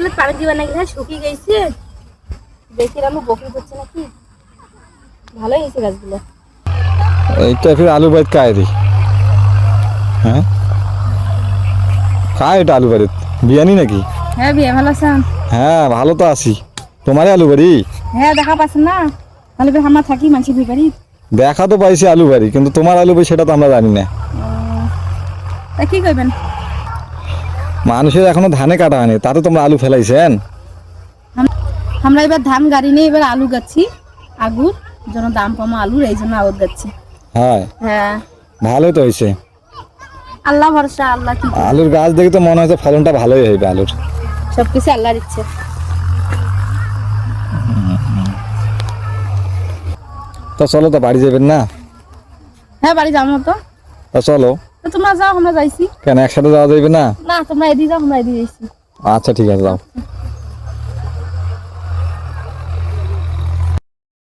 গাছগুলো পানি দিবা নাকি না শুকিয়ে গেছে দেখি আলু বকরি করছে নাকি ভালোই হয়েছে গাছগুলো এইটা ফির আলু বাড়িত কায় রে হ্যাঁ কায় এটা আলু বাড়িত বিয়ানি নাকি হ্যাঁ বিয়ে ভালো আছেন হ্যাঁ ভালো তো আছি তোমারই আলু বাড়ি হ্যাঁ দেখা পাচ্ছেন না তাহলে আমরা থাকি মানুষের বিবাড়ি দেখা তো পাইছি আলু বাড়ি কিন্তু তোমার আলু বাড়ি সেটা তো আমরা জানি না তা কি করবেন মানুষের এখনো ধানে কাটা হয়নি তাতে তোমরা আলু ফেলাইছেন আমরা এবার ধান গাড়ি নিয়ে এবার আলু গাচ্ছি আগুর যেন দাম কম আলুর এই জন্য আগুর গাচ্ছি হ্যাঁ হ্যাঁ ভালোই তো হয়েছে আল্লাহ ভরসা আল্লাহ কি করবে? আলুর গাছ দেখে তো মনে হচ্ছে ফলনটা ভালোই হইবে আলুর সবকিছু আল্লাহর ইচ্ছে তো চলো তো বাড়ি যাবেন না হ্যাঁ বাড়ি যাবো তো তো চলো তো তোমরা যাও আমরা যাইছি কেন একসাথে যাওয়া যাবে না না তোমরা এদিকে যাও আমরা এদিকে যাইছি আচ্ছা ঠিক আছে যাও